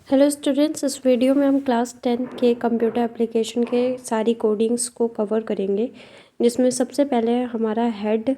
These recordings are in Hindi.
हेलो स्टूडेंट्स, इस वीडियो में हम क्लास 10 के कंप्यूटर एप्लीकेशन के सारी कोडिंग्स को कवर करेंगे। जिसमें सबसे पहले हमारा हेड।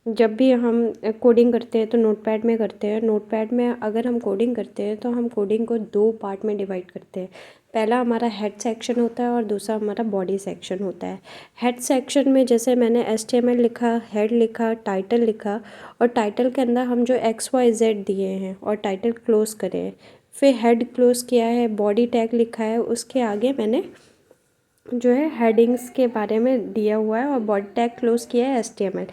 जब भी हम कोडिंग करते हैं तो नोटपैड में करते हैं। नोटपैड में अगर हम कोडिंग करते हैं तो हम कोडिंग को दो पार्ट में डिवाइड करते हैं। पहला हमारा हेड सेक्शन होता है और दूसरा हमारा बॉडी सेक्शन होता है। हेड सेक्शन में जैसे मैंने HTML लिखा, हेड लिखा, टाइटल लिखा, और टाइटल के अंदर हम जो XYZ दिए हैं और टाइटल क्लोज करें, फिर हेड क्लोज किया है, बॉडी टैग लिखा है, उसके आगे मैंने जो है हेडिंग्स के बारे में दिया हुआ है और बॉडी टैग क्लोज किया है HTML।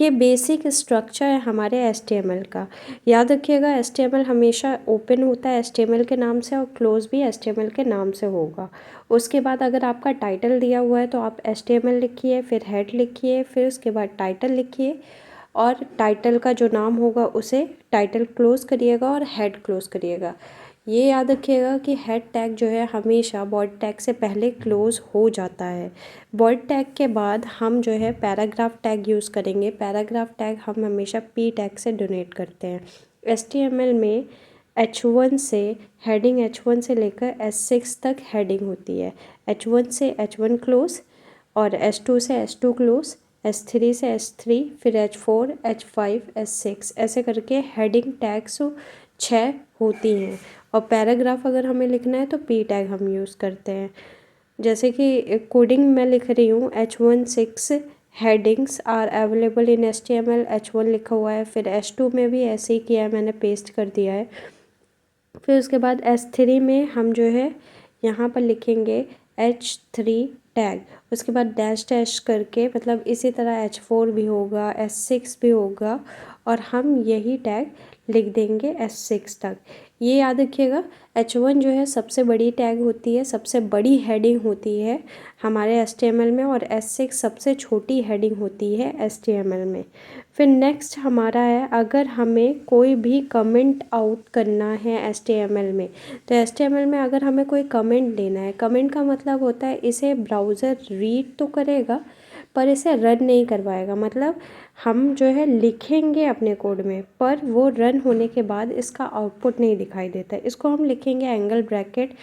ये बेसिक स्ट्रक्चर है हमारे HTML का। याद रखिएगा, HTML हमेशा ओपन होता है HTML के नाम से और क्लोज भी HTML के नाम से होगा। उसके बाद अगर आपका टाइटल दिया हुआ है तो आप HTML लिखिए, फिर हेड लिखिए, फिर उसके बाद टाइटल लिखिए, और टाइटल का जो नाम होगा उसे टाइटल क्लोज करिएगा और हेड क्लोज करिएगा। ये याद रखिएगा कि हेड टैग जो है हमेशा बॉडी टैग से पहले क्लोज हो जाता है। बॉडी टैग के बाद हम जो है पैराग्राफ टैग यूज़ करेंगे। पैराग्राफ टैग हम हमेशा P टैग से डोनेट करते हैं। HTML में H1 से हेडिंग H1 से लेकर H6 तक हेडिंग होती है। H1 से H1 क्लोज, और H2 से H2 क्लोज, S3 से S3, फिर H4, H5, S6, ऐसे करके हेडिंग टैग्स 6 होती हैं। और पैराग्राफ अगर हमें लिखना है तो P टैग हम यूज़ करते हैं। जैसे कि कोडिंग मैं लिख रही हूँ, H16 headings are available in HTML, H1 लिखा हुआ है, फिर H2 में भी ऐसे ही किया है, मैंने पेस्ट कर दिया है। फिर उसके बाद S3 में हम जो है यहाँ पर लिखेंगे H3 टैग, उसके बाद डैश डैश करके, मतलब इसी तरह H4 भी होगा, S6 भी होगा, और हम यही टैग लिख देंगे S6 तक। ये याद रखिएगा, H1 जो है सबसे बड़ी टैग होती है, सबसे बड़ी हेडिंग होती है हमारे HTML में, और S6 सबसे छोटी हेडिंग होती है HTML में। फिर नेक्स्ट हमारा है, अगर हमें कोई भी कमेंट आउट करना है HTML में, तो HTML में अगर हमें कोई कमेंट देना है, कमेंट का मतलब होता है इसे ब्राउज़र रीड तो करेगा पर इसे रन नहीं करवाएगा। मतलब हम जो है लिखेंगे अपने कोड में, पर वो रन होने के बाद इसका आउटपुट नहीं दिखाई देता। इसको हम लिखेंगे एंगल ब्रैकेट,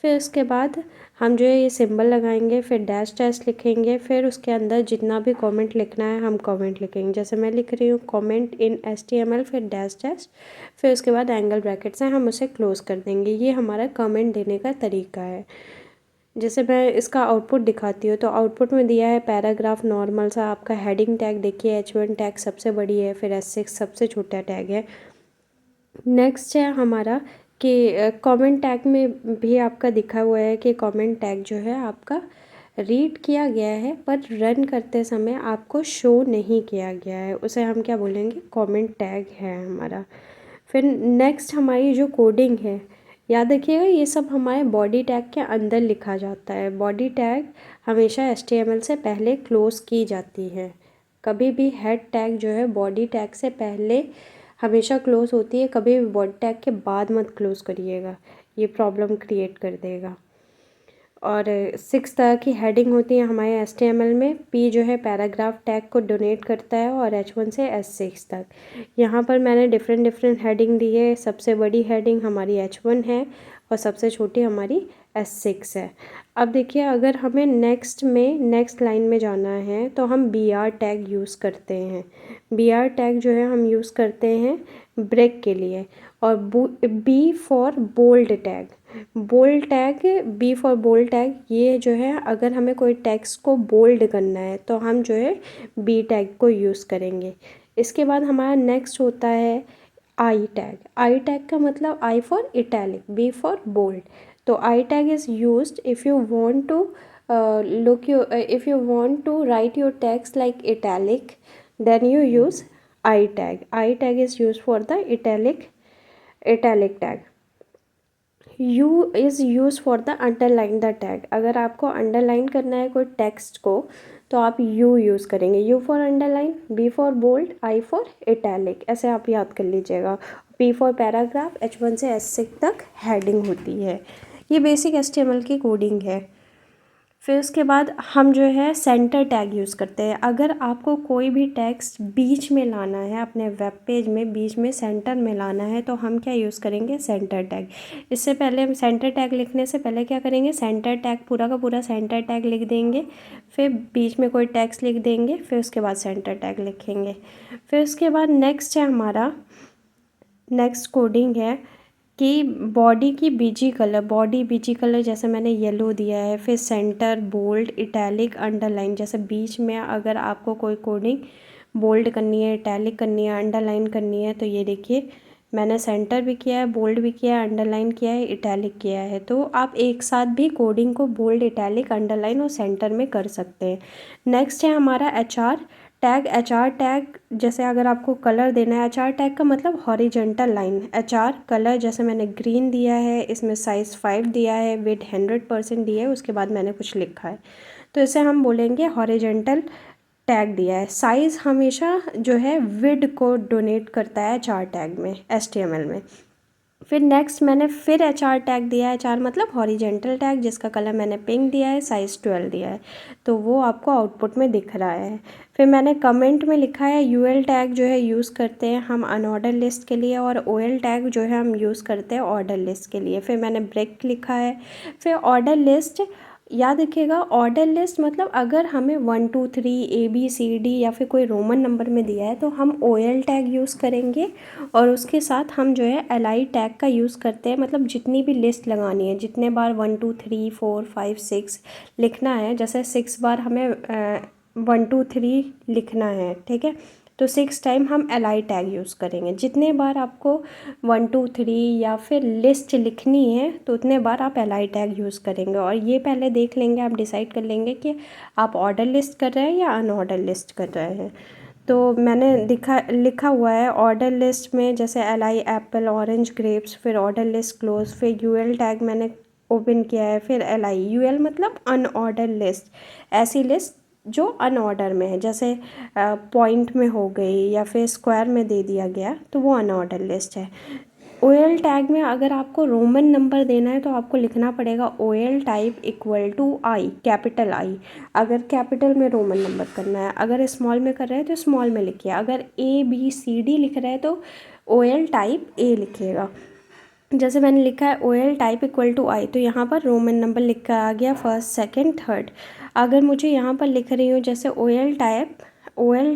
फिर उसके बाद हम जो है ये सिंबल लगाएंगे, फिर डैश डैश लिखेंगे, फिर उसके अंदर जितना भी कमेंट लिखना है हम कमेंट लिखेंगे। जैसे मैं लिख रही हूँ कमेंट इन HTML, फिर डैश डैश, फिर उसके बाद एंगल ब्रैकेट से हम उसे क्लोज कर देंगे। ये हमारा कमेंट देने का तरीका है। जैसे मैं इसका आउटपुट दिखाती हूँ, तो आउटपुट में दिया है पैराग्राफ नॉर्मल सा। आपका हेडिंग टैग देखिए, H1 टैग सबसे बड़ी है, फिर S6 सबसे छोटा टैग है। नेक्स्ट है हमारा कि कमेंट टैग में भी आपका दिखा हुआ है कि कमेंट टैग जो है आपका रीड किया गया है पर रन करते समय आपको शो नहीं किया गया है, उसे हम क्या बोलेंगे, कमेंट टैग है हमारा। फिर नेक्स्ट हमारी जो कोडिंग है, याद रखिएगा ये सब हमारे बॉडी टैग के अंदर लिखा जाता है। बॉडी टैग हमेशा HTML से पहले क्लोज की जाती है। कभी भी हेड टैग जो है बॉडी टैग से पहले हमेशा क्लोज होती है, कभी भी बॉडी टैग के बाद मत क्लोज करिएगा, ये प्रॉब्लम क्रिएट कर देगा। और 6 तरह की हेडिंग होती है हमारे HTML में। P जो है पैराग्राफ टैग को डोनेट करता है, और H1 से S6 तक। यहाँ पर मैंने डिफरेंट हेडिंग दी है। सबसे बड़ी हेडिंग हमारी H1 है और सबसे छोटी हमारी S6 है। अब देखिए, अगर हमें नेक्स्ट लाइन में जाना है तो हम BR टैग यूज़ करते हैं। BR टैग जो है हम यूज़ करते हैं ब्रेक के लिए। और B for bold tag, bold tag, B for bold tag, ये जो है अगर हमें कोई टेक्स्ट को बोल्ड करना है तो हम जो है B टैग को यूज़ करेंगे। इसके बाद हमारा नेक्स्ट होता है आई टैग। आई टैग का मतलब I for italic, B for bold. तो I tag is used if you want to if you want to write your text like italic, then you use I tag. I tag is used for the italic tag. U is used for the underline the tag. अगर आपको अंडरलाइन करना है कोई टेक्स्ट को तो आप U यूज़ करेंगे। U for underline, B for bold, I for italic, ऐसे आप याद कर लीजिएगा। P फॉर पैराग्राफ, H1 से S6 तक हेडिंग होती है। ये बेसिक HTML की कोडिंग है। फिर उसके बाद हम जो है सेंटर टैग यूज़ करते हैं। अगर आपको कोई भी टेक्स्ट बीच में लाना है, अपने वेब पेज में बीच में सेंटर में लाना है, तो हम क्या यूज़ करेंगे, सेंटर टैग। इससे पहले हम सेंटर टैग लिखने से पहले क्या करेंगे, सेंटर टैग पूरा का पूरा सेंटर टैग लिख देंगे, फिर बीच में कोई टेक्स्ट लिख देंगे, फिर उसके बाद सेंटर टैग लिखेंगे। फिर उसके बाद नेक्स्ट है हमारा, नेक्स्ट कोडिंग है कि बॉडी की BG colour, body BG colour जैसे मैंने येलो दिया है, फिर सेंटर, बोल्ड, इटैलिक, अंडरलाइन। जैसे बीच में अगर आपको कोई कोडिंग बोल्ड करनी है, इटैलिक करनी है, अंडरलाइन करनी है, तो ये देखिए मैंने सेंटर भी किया है, बोल्ड भी किया है, अंडरलाइन किया है, इटैलिक किया है। तो आप एक साथ भी कोडिंग को बोल्ड, इटैलिक, अंडरलाइन और सेंटर में कर सकते हैं। नेक्स्ट है हमारा HR टैग। HR टैग जैसे अगर आपको कलर देना है, HR टैग का मतलब हॉरिजेंटल लाइन। HR कलर जैसे मैंने ग्रीन दिया है, इसमें साइज़ 5 दिया है, वेट 100% दिया है, उसके बाद मैंने कुछ लिखा है, तो इसे हम बोलेंगे हॉरिजेंटल टैग दिया है। साइज़ हमेशा जो है विड को डोनेट करता है HR टैग में, HTML में। फिर नेक्स्ट मैंने फिर HR टैग दिया है, HR मतलब हॉरिजेंटल टैग, जिसका कलर मैंने पिंक दिया है, साइज़ 12 दिया है, तो वो आपको आउटपुट में दिख रहा है। फिर मैंने कमेंट में लिखा है UL टैग जो है यूज़ करते हैं हम अनऑर्डर लिस्ट के लिए, और OL टैग जो है हम यूज़ करते हैं ऑर्डर लिस्ट के लिए। फिर मैंने ब्रेक लिखा है। फिर ऑर्डर लिस्ट, याद रखिएगा ऑर्डर लिस्ट मतलब अगर हमें 1 2 3 ABCD या फिर कोई रोमन नंबर में दिया है तो हम OL टैग यूज़ करेंगे, और उसके साथ हम जो है LI टैग का यूज़ करते हैं। मतलब जितनी भी लिस्ट लगानी है, जितने बार 1 2 3 4 5 6 लिखना है, जैसे 6 बार हमें 1 2 3 लिखना है, ठीक है, तो 6 टाइम हम LI टैग यूज़ करेंगे। जितने बार आपको 1 2 3 या फिर लिस्ट लिखनी है तो उतने बार आप LI टैग यूज़ करेंगे। और ये पहले देख लेंगे, आप डिसाइड कर लेंगे कि आप ऑर्डर लिस्ट कर रहे हैं या अनऑर्डर लिस्ट कर रहे हैं। तो मैंने लिखा हुआ है ऑर्डर लिस्ट में जैसे LI एप्पल, ऑरेंज, ग्रेप्स, फिर ऑर्डर लिस्ट क्लोज, फिर UL टैग मैंने ओपन किया है, फिर LI। UL मतलब अनऑर्डर लिस्ट, ऐसी लिस्ट जो अनऑर्डर में है, जैसे पॉइंट में हो गई या फिर स्क्वायर में दे दिया गया, तो वो अनऑर्डर लिस्ट है। OL टैग में अगर आपको रोमन नंबर देना है तो आपको लिखना पड़ेगा OL type equal to I, capital I। अगर कैपिटल में रोमन नंबर करना है, अगर स्मॉल में कर रहे हैं तो स्मॉल में लिखिए। अगर ABCD लिख रहे हैं तो OL टाइप A लिखिएगा। जैसे मैंने लिखा है OL type equal to I, तो यहाँ पर रोमन नंबर लिखा आ गया, फर्स्ट, सेकंड, थर्ड। अगर मुझे यहाँ पर लिख रही हूँ जैसे UL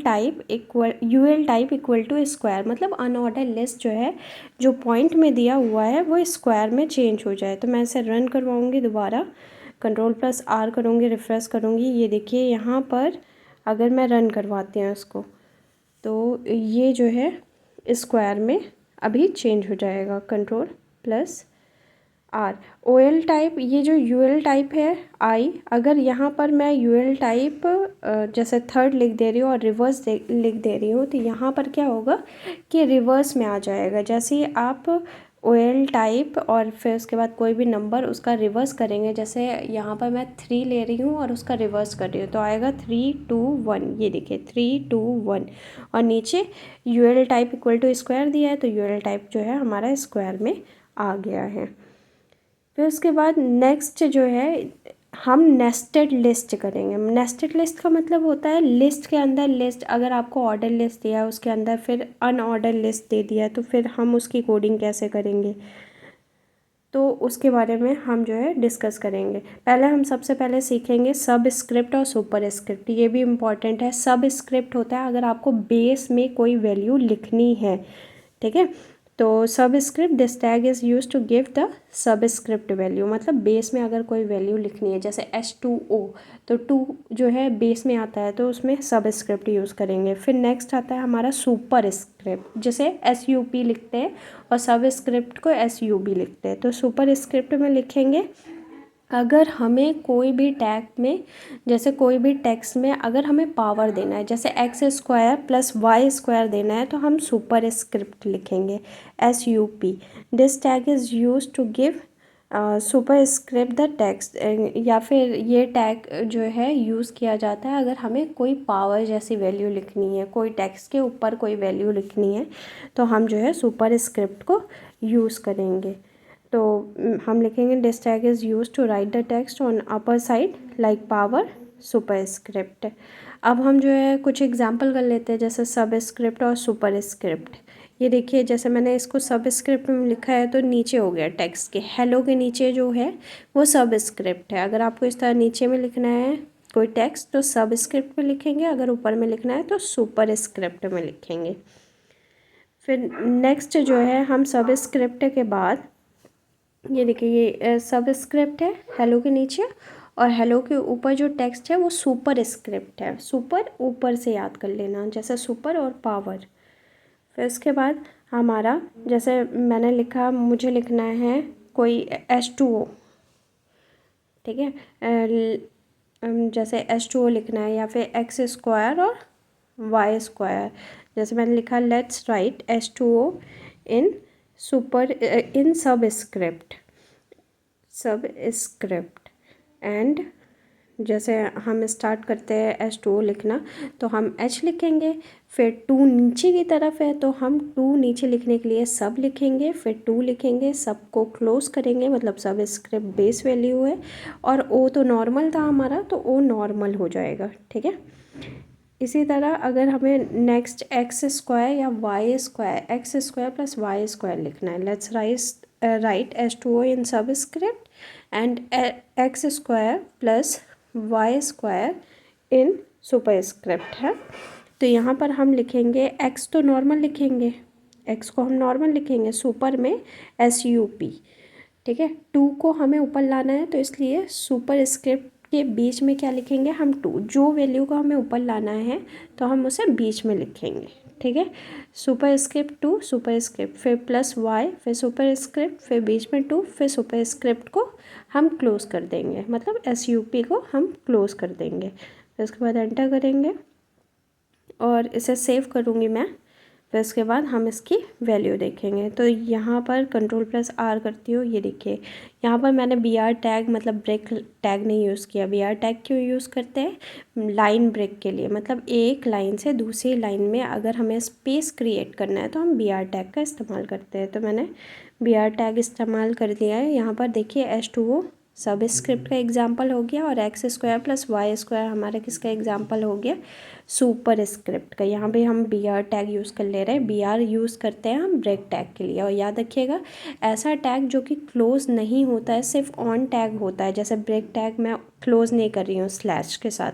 type equal UL type equal to square, मतलब अनऑर्डर लिस्ट जो है, जो पॉइंट में दिया हुआ है वो स्क्वायर में चेंज हो जाए। तो मैं इसे रन करवाऊँगी दोबारा, Ctrl+R करूँगी, रिफ्रेश करूँगी। ये देखिए यहाँ पर अगर मैं रन करवाती हूँ इसको, तो ये जो है स्क्वायर में अभी चेंज हो जाएगा। Ctrl+R। OL टाइप, ये जो UL टाइप है I, अगर यहाँ पर मैं UL टाइप जैसे थर्ड लिख दे रही हूँ और रिवर्स लिख दे रही हूँ, तो यहाँ पर क्या होगा कि रिवर्स में आ जाएगा। जैसे ही आप OL टाइप और फिर उसके बाद कोई भी नंबर उसका रिवर्स करेंगे, जैसे यहाँ पर मैं 3 ले रही हूँ और उसका रिवर्स कर रही हूँ, तो आएगा 3 2 1। ये देखिए 3 2 1, और नीचे UL type equal to square दिया है, तो UL टाइप जो है हमारा स्क्वायर में आ गया है। फिर उसके बाद नेक्स्ट जो है हम नेस्टेड लिस्ट करेंगे। नेस्टेड लिस्ट का मतलब होता है लिस्ट के अंदर लिस्ट। अगर आपको ऑर्डर लिस्ट दिया है उसके अंदर फिर अनऑर्डर लिस्ट दे दिया है, तो फिर हम उसकी कोडिंग कैसे करेंगे, तो उसके बारे में हम जो है डिस्कस करेंगे। पहले हम सबसे पहले सीखेंगे सब स्क्रिप्ट और सुपर स्क्रिप्ट। ये भी इम्पॉर्टेंट है। सब स्क्रिप्ट होता है अगर आपको बेस में कोई वैल्यू लिखनी है, ठीक है, तो subscript, this tag is use to give the subscript value. मतलब बेस में अगर कोई वैल्यू लिखनी है, जैसे H2O, तो 2 जो है बेस में आता है, तो उसमें सब स्क्रिप्ट यूज़ करेंगे। फिर नेक्स्ट आता है हमारा सुपर स्क्रिप्ट, जिसे SUP लिखते हैं, और सब स्क्रिप्ट को SUB लिखते हैं। तो सुपर स्क्रिप्ट में लिखेंगे अगर हमें कोई भी टैग में, जैसे कोई भी टेक्स्ट में अगर हमें पावर देना है, जैसे x² + y² देना है, तो हम सुपर स्क्रिप्ट लिखेंगे SUP। This tag is use to give superscript the text. या फिर ये टैग जो है यूज़ किया जाता है अगर हमें कोई पावर जैसी वैल्यू लिखनी है, कोई टेक्स्ट के ऊपर कोई वैल्यू लिखनी है, तो हम जो है सुपर स्क्रिप्ट को यूज़ करेंगे। तो हम लिखेंगे this tag is use to write the text on upper side like power superscript. अब हम जो है कुछ एग्जांपल कर लेते हैं, जैसे सबस्क्रिप्ट और सुपरस्क्रिप्ट। ये देखिए, जैसे मैंने इसको सबस्क्रिप्ट में लिखा है तो नीचे हो गया टेक्स्ट के, हेलो के नीचे जो है वो सबस्क्रिप्ट है। अगर आपको इस तरह नीचे में लिखना है कोई टेक्स्ट तो सबस्क्रिप्ट में लिखेंगे, अगर ऊपर में लिखना है तो सुपरस्क्रिप्ट में लिखेंगे। फिर नेक्स्ट जो है हम सबस्क्रिप्ट के बाद, ये देखिए ये सबस्क्रिप्ट है हेलो के नीचे, और हेलो के ऊपर जो टेक्स्ट है वो सुपर स्क्रिप्ट है। सुपर ऊपर से याद कर लेना, जैसे सुपर और पावर। फिर उसके बाद हमारा, जैसे मैंने लिखा, मुझे लिखना है कोई H2O, ठीक है, जैसे H2O लिखना है, या फिर एक्स स्क्वायर और वाई स्क्वायर। जैसे मैंने लिखा let's write H2O in in subscript and जैसे हम स्टार्ट करते हैं H2O लिखना तो हम H लिखेंगे, फिर 2 नीचे की तरफ है तो हम 2 नीचे लिखने के लिए सब लिखेंगे, फिर 2 लिखेंगे, सब को क्लोज करेंगे, मतलब सब स्क्रिप्ट बेस वैल्यू है, और O तो नॉर्मल था हमारा तो O नॉर्मल हो जाएगा, ठीक है। इसी तरह अगर हमें नेक्स्ट एक्स स्क्वायर या y square, x square plus y square लिखना है, let's write H2O in subscript and x square plus y square in superscript है। तो यहाँ पर हम लिखेंगे एक्स तो नॉर्मल लिखेंगे, एक्स को हम नॉर्मल लिखेंगे, सुपर में SUP, ठीक है। 2 को हमें ऊपर लाना है तो इसलिए सुपर स्क्रिप्ट के बीच में क्या लिखेंगे हम 2, जो वैल्यू को हमें ऊपर लाना है तो हम उसे बीच में लिखेंगे, ठीक है। सुपर स्क्रिप्ट 2 सुपर स्क्रिप्ट, फिर प्लस वाई, फिर सुपर स्क्रिप्ट, फिर बीच में 2, फिर सुपर स्क्रिप्ट को हम क्लोज कर देंगे, मतलब SUP को हम क्लोज कर देंगे। फिर उसके बाद एंटर करेंगे और इसे सेव करूँगी मैं। फिर उसके बाद हम इसकी वैल्यू देखेंगे। तो यहाँ पर Ctrl+R करती हूँ, ये देखिए यहाँ पर मैंने BR टैग मतलब ब्रेक टैग नहीं यूज़ किया। BR टैग क्यों यूज़ करते हैं? लाइन ब्रेक के लिए, मतलब एक लाइन से दूसरी लाइन में अगर हमें स्पेस क्रिएट करना है तो हम BR टैग का इस्तेमाल करते हैं। तो मैंने BR टैग इस्तेमाल कर दिया है। यहाँ पर देखिए H2O सब स्क्रिप्ट का एग्जाम्पल हो गया, और x square plus y square हमारा किसका एग्जाम्पल हो गया? सुपर स्क्रिप्ट का। यहाँ पे हम BR टैग यूज़ कर ले रहे हैं, BR यूज़ करते हैं हम ब्रेक टैग के लिए। और याद रखिएगा ऐसा टैग जो कि क्लोज नहीं होता है, सिर्फ ऑन टैग होता है, जैसे ब्रेक टैग मैं क्लोज नहीं कर रही हूँ स्लैश के साथ,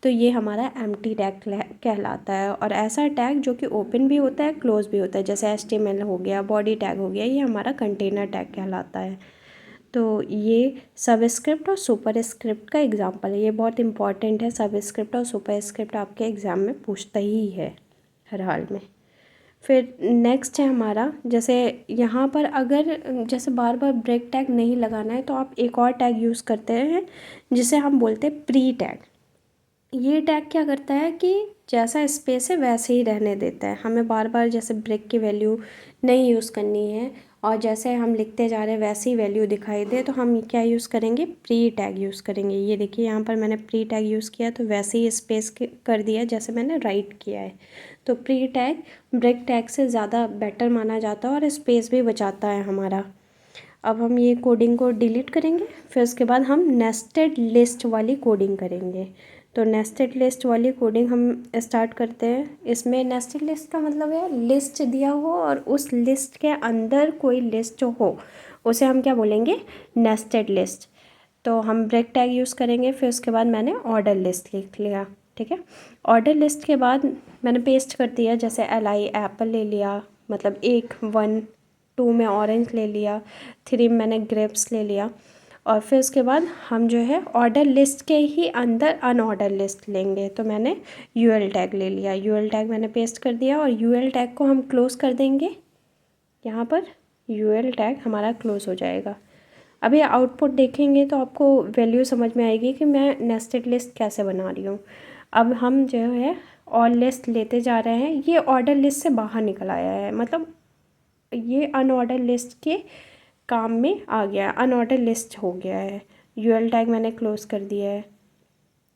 तो ये हमारा एम्प्टी टैग कहलाता है। और ऐसा टैग जो कि ओपन भी होता है क्लोज भी होता है, जैसे HTML हो गया, बॉडी टैग हो गया, ये हमारा कंटेनर टैग कहलाता है। तो ये सबस्क्रिप्ट और सुपर स्क्रिप्ट का एग्जांपल है, ये बहुत इंपॉर्टेंट है। सबस्क्रिप्ट और सुपर स्क्रिप्ट आपके एग्ज़ाम में पूछता ही है हर हाल में। फिर नेक्स्ट है हमारा, जैसे यहाँ पर अगर जैसे बार बार ब्रेक टैग नहीं लगाना है तो आप एक और टैग यूज़ करते हैं जिसे हम बोलते हैं प्री टैग। ये टैग क्या करता है कि जैसा स्पेस है वैसे ही रहने देता है, हमें बार बार जैसे ब्रेक की वैल्यू नहीं यूज़ करनी है, और जैसे हम लिखते जा रहे हैं वैसे ही वैल्यू दिखाई दे तो हम क्या यूज़ करेंगे? प्री टैग यूज़ करेंगे। ये देखिए यहाँ पर मैंने प्री टैग यूज़ किया तो वैसे ही स्पेस कर दिया जैसे मैंने राइट किया है। तो प्री टैग ब्रेक टैग से ज़्यादा बेटर माना जाता है और स्पेस भी बचाता है हमारा। अब हम ये कोडिंग को डिलीट करेंगे, फिर उसके बाद हम नेस्टेड लिस्ट वाली कोडिंग करेंगे। तो नेस्टेड लिस्ट वाली कोडिंग हम स्टार्ट करते हैं। इसमें नेस्टेड लिस्ट का मतलब है लिस्ट दिया हो और उस लिस्ट के अंदर कोई लिस्ट हो, उसे हम क्या बोलेंगे? Nested list. तो हम ब्रेक टैग यूज़ करेंगे। फिर उसके बाद मैंने ऑर्डर लिस्ट लिख लिया, ठीक है। ऑर्डर लिस्ट के बाद मैंने पेस्ट कर दिया, जैसे LI एप्पल ले लिया, मतलब 1 1 2 में ऑरेंज ले लिया, 3 में मैंने ग्रेप्स ले लिया। और फिर उसके बाद हम जो है ऑर्डर लिस्ट के ही अंदर अनऑर्डर लिस्ट लेंगे। तो मैंने UL टैग ले लिया, UL टैग मैंने पेस्ट कर दिया और UL टैग को हम क्लोज़ कर देंगे। यहाँ पर UL टैग हमारा क्लोज़ हो जाएगा। अभी आउटपुट देखेंगे तो आपको वैल्यू समझ में आएगी कि मैं नेस्टेड लिस्ट कैसे बना रही हूँ। अब हम जो है और लिस्ट लेते जा रहे हैं, ये ऑर्डर लिस्ट से बाहर निकल आया है, मतलब ये अनऑर्डर लिस्ट के काम में आ गया, अनऑर्डर लिस्ट हो गया है। UL टैग मैंने क्लोज़ कर दिया है।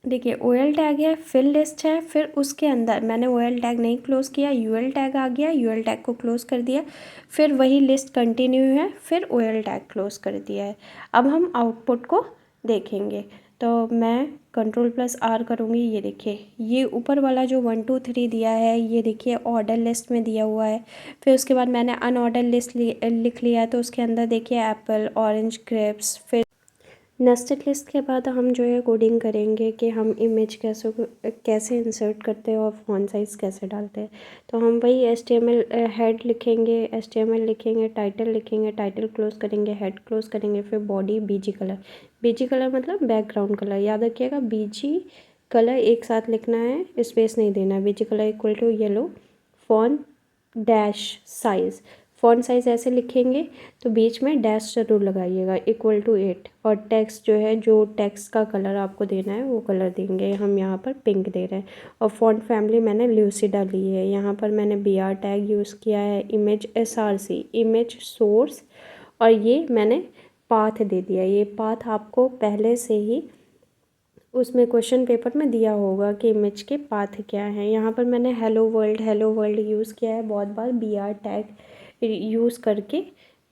देखिए OL टैग है, फिर लिस्ट है, फिर उसके अंदर मैंने OL टैग नहीं क्लोज़ किया, UL टैग आ गया, UL टैग को क्लोज़ कर दिया, फिर वही लिस्ट कंटिन्यू है, फिर OL टैग क्लोज़ कर दिया है। अब हम आउटपुट को देखेंगे, तो मैं Ctrl+R करूँगी। ये देखिए, ये ऊपर वाला जो 1 2 3 दिया है, ये देखिए ऑर्डर लिस्ट में दिया हुआ है। फिर उसके बाद मैंने अनऑर्डर लिस्ट लिख लिया है, तो उसके अंदर देखिए एप्पल, ऑरेंज, ग्रेप्स। फिर नेस्टेड लिस्ट के बाद हम जो है कोडिंग करेंगे कि हम इमेज कैसे इंसर्ट करते हैं और फॉन्ट साइज़ कैसे डालते हैं। तो हम वही HTML हेड लिखेंगे, HTML लिखेंगे, टाइटल लिखेंगे, टाइटल क्लोज करेंगे, हेड क्लोज करेंगे, फिर body BG colour. BG colour मतलब बैकग्राउंड कलर, याद रखिएगा BG कलर एक साथ लिखना है, स्पेस नहीं देना। BG colour equal to yellow, font dash size. Font size ऐसे लिखेंगे तो बीच में डैश ज़रूर लगाइएगा, इक्वल टू 8। और टेक्स्ट जो है, जो टेक्स्ट का कलर आपको देना है वो कलर देंगे। हम यहाँ पर पिंक दे रहे हैं। और फ़ॉन्ट फैमिली मैंने ल्यूसिडा ली है। यहाँ पर मैंने BR टैग यूज़ किया है, इमेज SRC, इमेज सोर्स, और ये मैंने पाथ दे दिया। ये पाथ आपको पहले से ही उसमें क्वेश्चन पेपर में दिया होगा कि इमेज के पाथ क्या है। यहाँ पर मैंने हेलो वर्ल्ड यूज़ किया है बहुत बार BR टैग यूज़ करके,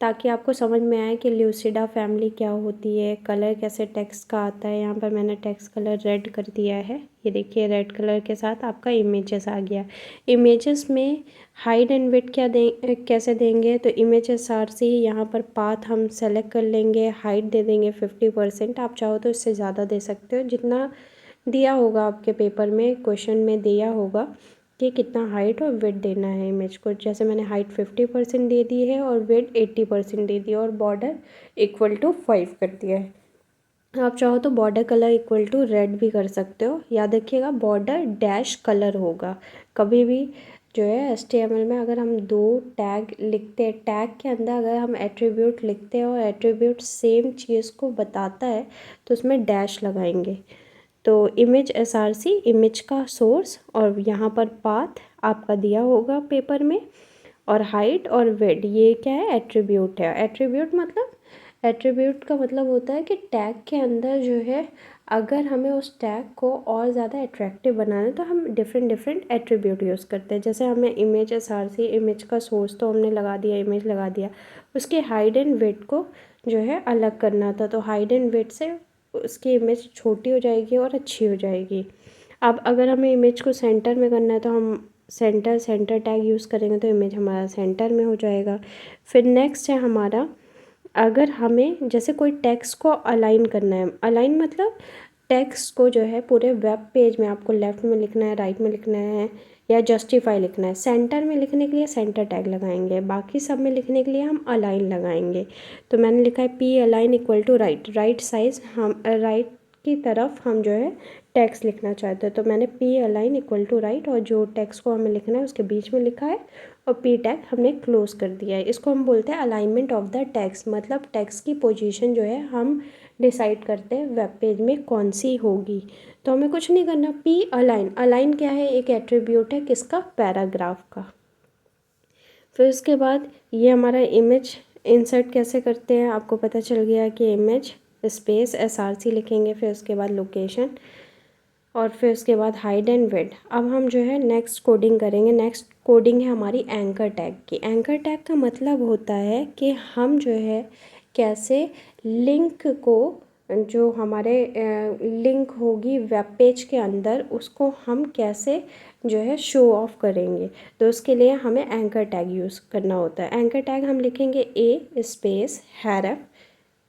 ताकि आपको समझ में आए कि ल्यूसिडा फैमिली क्या होती है, कलर कैसे टेक्स्ट का आता है। यहाँ पर मैंने टेक्स्ट कलर रेड कर दिया है। ये देखिए, रेड कलर के साथ आपका इमेजेस आ गया। इमेजेस में हाइड एंड विड्थ कैसे देंगे, तो इमेज SRC, यहाँ पर पाथ हम सेलेक्ट कर लेंगे, हाइट दे देंगे 50%। आप चाहो तो इससे ज़्यादा दे सकते हो, जितना दिया होगा आपके पेपर में, क्वेश्चन में दिया होगा कि कितना हाइट और विड्थ देना है इमेज को। जैसे मैंने हाइट 50% दे दी है और विड्थ 80% दे दिया, और बॉर्डर इक्वल टू 5 कर दिया है। आप चाहो तो border colour equal to red भी कर सकते हो। याद रखिएगा, बॉर्डर डैश कलर होगा। कभी भी जो है HTML में अगर हम 2 टैग लिखते हैं, टैग के अंदर अगर हम एट्रीब्यूट लिखते हैं और एट्रीब्यूट सेम चीज़ को बताता है, तो उसमें डैश लगाएंगे। तो इमेज SRC, इमेज का सोर्स, और यहाँ पर पाथ आपका दिया होगा पेपर में, और हाइट और विड्थ ये क्या है, एट्रीब्यूट है। एट्रीब्यूट का मतलब होता है कि टैग के अंदर जो है, अगर हमें उस टैग को और ज़्यादा अट्रैक्टिव बनाना है तो हम डिफरेंट एट्रीब्यूट यूज़ करते हैं। जैसे हमें इमेज SRC, इमेज का सोर्स तो हमने लगा दिया, इमेज लगा दिया, उसके हाइट एंड विड्थ को जो है अलग करना था, तो हाइट एंड विड्थ से उसकी इमेज छोटी हो जाएगी और अच्छी हो जाएगी। अब अगर हमें इमेज को सेंटर में करना है तो हम सेंटर टैग यूज़ करेंगे, तो इमेज हमारा सेंटर में हो जाएगा। फिर नेक्स्ट है हमारा, अगर हमें जैसे कोई टेक्स्ट को अलाइन करना है, अलाइन मतलब टेक्स्ट को जो है पूरे वेब पेज में आपको लेफ़्ट में लिखना है, राइट में लिखना है, या जस्टिफाई लिखना है। सेंटर में लिखने के लिए सेंटर टैग लगाएंगे, बाकी सब में लिखने के लिए हम अलाइन लगाएंगे। तो मैंने लिखा है P align equal to right, right size, हम राइट की तरफ हम जो है टेक्स्ट लिखना चाहते हैं, तो मैंने P align equal to right, और जो टेक्स्ट को हमें लिखना है उसके बीच में लिखा है, और P टैग हमने क्लोज कर दिया है। इसको हम बोलते हैं अलाइनमेंट ऑफ द टेक्स्ट, मतलब टेक्स्ट की पोजीशन जो है हम डिसाइड करते हैं वेब पेज में कौन सी होगी। तो हमें कुछ नहीं करना, P अलाइन, अलाइन क्या है, एक एट्रीब्यूट है किसका, पैराग्राफ का। फिर उसके बाद ये हमारा इमेज इंसर्ट कैसे करते हैं, आपको पता चल गया कि इमेज स्पेस SRC लिखेंगे, फिर उसके बाद लोकेशन, और फिर उसके बाद हाइड एंड विड्थ। अब हम जो है नेक्स्ट कोडिंग करेंगे। नेक्स्ट कोडिंग है हमारी एंकर टैग की। एंकर टैग का मतलब होता है कि हम जो है कैसे लिंक को, जो हमारे लिंक होगी वेब पेज के अंदर, उसको हम कैसे जो है शो ऑफ करेंगे। तो उसके लिए हमें एंकर टैग यूज़ करना होता है। एंकर टैग हम लिखेंगे A स्पेस हैरफ,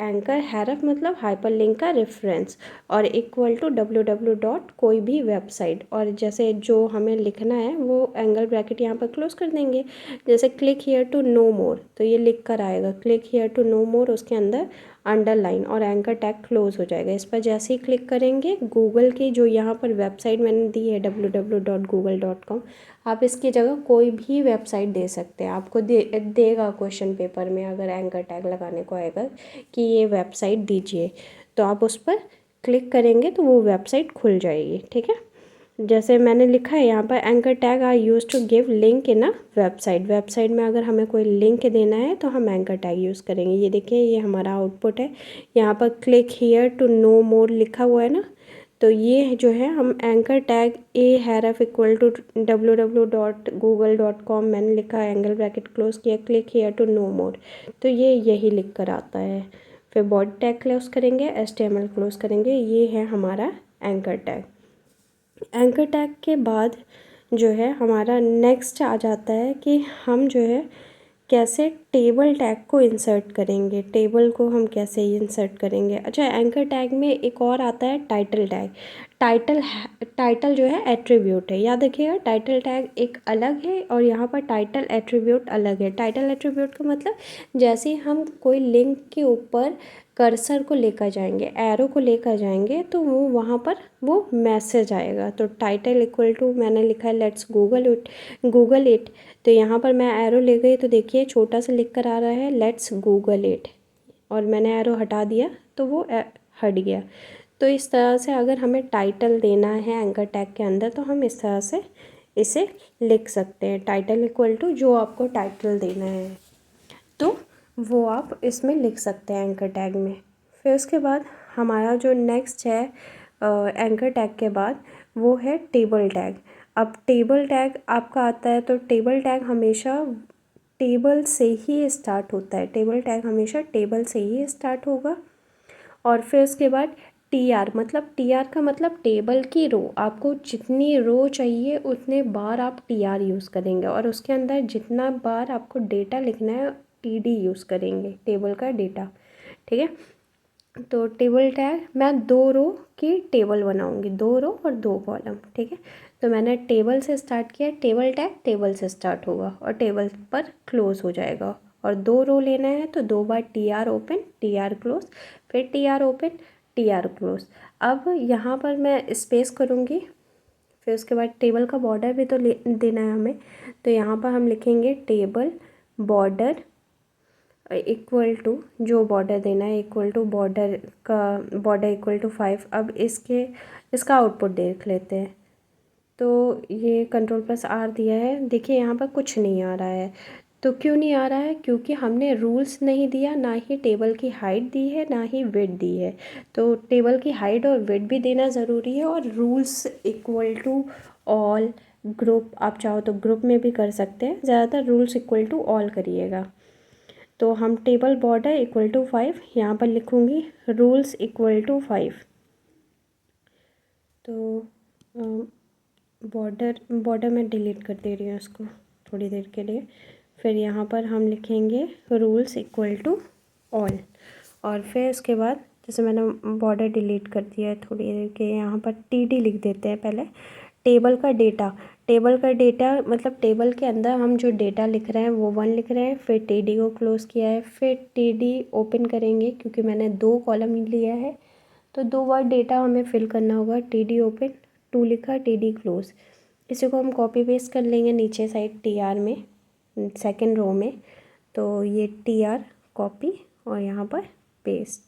एंकर हैरफ मतलब हाइपरलिंक का रेफरेंस, और इक्वल टू www डॉट कोई भी वेबसाइट, और जैसे जो हमें लिखना है वो एंगल ब्रैकेट यहाँ पर क्लोज कर देंगे। जैसे क्लिक हियर टू नो मोर, तो ये लिख कर आएगा क्लिक हियर टू नो मोर, उसके अंदर अंडरलाइन, और एंकर टैग क्लोज हो जाएगा। इस पर जैसे ही क्लिक करेंगे, गूगल की जो यहाँ पर वेबसाइट मैंने दी है www.google.com, आप इसकी जगह कोई भी वेबसाइट दे सकते हैं। आपको देगा क्वेश्चन पेपर में, अगर एंकर टैग लगाने को आएगा कि ये वेबसाइट दीजिए, तो आप उस पर क्लिक करेंगे तो वो वेबसाइट खुल जाएगी। ठीक है, जैसे मैंने लिखा है यहाँ पर, anchor tag are use to give link in a website. Website में अगर हमें कोई लिंक देना है तो हम एंकर टैग यूज़ करेंगे। ये देखिए, ये हमारा आउटपुट है। यहाँ पर क्लिक हियर टू नो मोर लिखा हुआ है ना, तो ये जो है हम एंकर टैग a_href=www.google.com मैंने लिखा, एंगल ब्रैकेट क्लोज किया, क्लिक हियर टू नो मोर, तो ये यही लिख कर आता है। फिर बॉडी टैग क्लोज करेंगे, HTML क्लोज करेंगे, ये है हमारा एंकर टैग। एंकर टैग के बाद जो है हमारा नेक्स्ट आ जाता है कि हम जो है कैसे टेबल टैग को इंसर्ट करेंगे, टेबल को हम कैसे इंसर्ट करेंगे। अच्छा, एंकर टैग में एक और आता है टाइटल टैग। टाइटल जो है एट्रीब्यूट है, याद रखिएगा, टाइटल टैग एक अलग है और यहाँ पर टाइटल एट्रीब्यूट अलग है। टाइटल एट्रीब्यूट का मतलब जैसे हम कोई लिंक के ऊपर कर्सर को लेकर जाएंगे, एरो को लेकर जाएंगे, तो वो वहाँ पर वो मैसेज आएगा। तो टाइटल इक्वल टू मैंने लिखा है लेट्स गूगल इट, तो यहाँ पर मैं एरो ले गई तो देखिए छोटा सा लिख कर आ रहा है लेट्स गूगल इट, और मैंने एरो हटा दिया तो वो हट गया। तो इस तरह से अगर हमें टाइटल देना है एंकर टैग के अंदर तो हम इस तरह से इसे लिख सकते हैं, टाइटल इक्वल टू जो आपको टाइटल देना है तो वो आप इसमें लिख सकते हैं एंकर टैग में। फिर उसके बाद हमारा जो नेक्स्ट है एंकर टैग के बाद वो है टेबल टैग। अब टेबल टैग आपका आता है तो टेबल टैग हमेशा टेबल से ही स्टार्ट होता है, टेबल टैग हमेशा टेबल से ही स्टार्ट होगा। और फिर उसके बाद TR, मतलब TR का मतलब टेबल की रो, आपको जितनी रो चाहिए उतने बार आप TR यूज़ करेंगे, और उसके अंदर जितना बार आपको डेटा लिखना है TD यूज़ करेंगे, टेबल का डेटा, ठीक है। तो टेबल टैग मैं 2 रो की टेबल बनाऊंगी, 2 रो और 2 कॉलम, ठीक है। तो मैंने टेबल से स्टार्ट किया, टेबल टैग टेबल से स्टार्ट होगा और टेबल पर क्लोज हो जाएगा। और 2 रो लेना है तो 2 बार TR ओपन TR क्लोज, फिर TR ओपन TR क्लोज। अब यहाँ पर मैं स्पेस करूँगी, फिर उसके बाद टेबल का बॉर्डर भी तो देना है हमें, तो यहाँ पर हम लिखेंगे टेबल बॉर्डर इक्वल टू, जो बॉर्डर देना है इक्वल टू बॉर्डर का बॉर्डर इक्वल टू 5। अब इसका आउटपुट देख लेते हैं। तो ये Ctrl+R दिया है, देखिए यहाँ पर कुछ नहीं आ रहा है। तो क्यों नहीं आ रहा है? क्योंकि हमने रूल्स नहीं दिया, ना ही टेबल की हाइट दी है, ना ही विड्थ दी है। तो टेबल की हाइट और विड्थ भी देना ज़रूरी है, और rules equal to all group, आप चाहो तो ग्रुप में भी कर सकते हैं, ज़्यादातर रूल्स इक्वल टू ऑल करिएगा। तो हम टेबल बॉर्डर इक्वल टू 5, यहाँ पर लिखूँगी रूल्स इक्वल टू 5। तो बॉर्डर मैं डिलीट कर दे रही हूँ इसको थोड़ी देर के लिए। फिर यहाँ पर हम लिखेंगे रूल्स इक्वल टू ऑल, और फिर उसके बाद जैसे मैंने बॉर्डर डिलीट कर दिया है थोड़ी देर के, यहाँ पर TD लिख देते हैं पहले। टेबल का डेटा मतलब टेबल के अंदर हम जो डेटा लिख रहे हैं वो 1 लिख रहे हैं, फिर TD को क्लोज़ किया है, फिर TD ओपन करेंगे क्योंकि मैंने 2 कॉलम लिया है तो 2 बार डेटा हमें फिल करना होगा। TD ओपन 2 लिखा, TD क्लोज़। इसी को हम कॉपी पेस्ट कर लेंगे नीचे साइड TR में, सेकेंड रो में। तो ये TR कॉपी और यहाँ पर पेस्ट,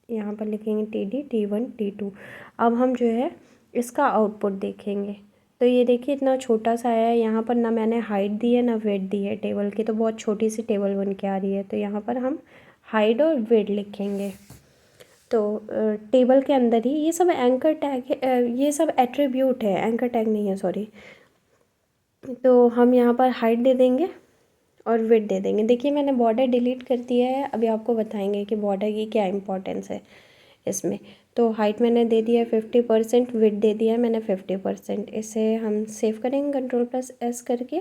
यहाँ पर लिखेंगे TD T1 T2। अब हम जो है इसका आउटपुट देखेंगे। तो ये देखिए इतना छोटा सा आया है, यहाँ पर ना मैंने हाइट दी है ना वेट दी है टेबल की, तो बहुत छोटी सी टेबल बन के आ रही है। तो यहाँ पर हम हाइट और वेट लिखेंगे। तो टेबल के अंदर ही ये सब एंकर टैग है, ये सब एट्रीब्यूट है, एंकर टैग नहीं है, सॉरी। तो हम यहाँ पर हाइट दे देंगे और विड्थ दे देंगे। देखिए मैंने बॉर्डर डिलीट कर दिया है, अभी आपको बताएंगे कि बॉर्डर की क्या इंपॉर्टेंस है इसमें। तो हाइट मैंने दे दिया है 50%, विड्थ दे दिया है मैंने 50%। इसे हम सेव करेंगे Ctrl+S करके,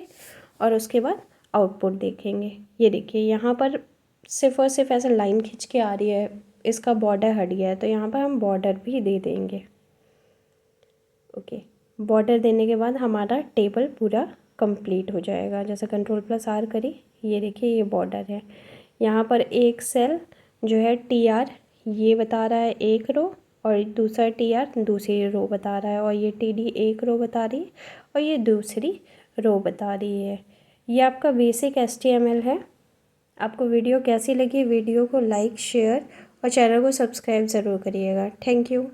और उसके बाद आउटपुट देखेंगे। ये देखिए यहाँ पर सिर्फ और सिर्फ ऐसा लाइन खींच के आ रही है, इसका बॉर्डर हट गया है, तो यहाँ पर हम बॉर्डर भी दे देंगे। ओके, बॉर्डर देने के बाद हमारा टेबल पूरा कंप्लीट हो जाएगा। जैसे Ctrl+R करी, ये देखिए ये बॉर्डर है। यहाँ पर एक सेल जो है TR ये बता रहा है एक रो, और दूसरा TR दूसरी रो बता रहा है, और ये TD एक रो बता रही है और ये दूसरी रो बता रही है। ये आपका बेसिक HTML है। आपको वीडियो कैसी लगी? वीडियो को लाइक, शेयर और चैनल को सब्सक्राइब ज़रूर करिएगा। Thank you.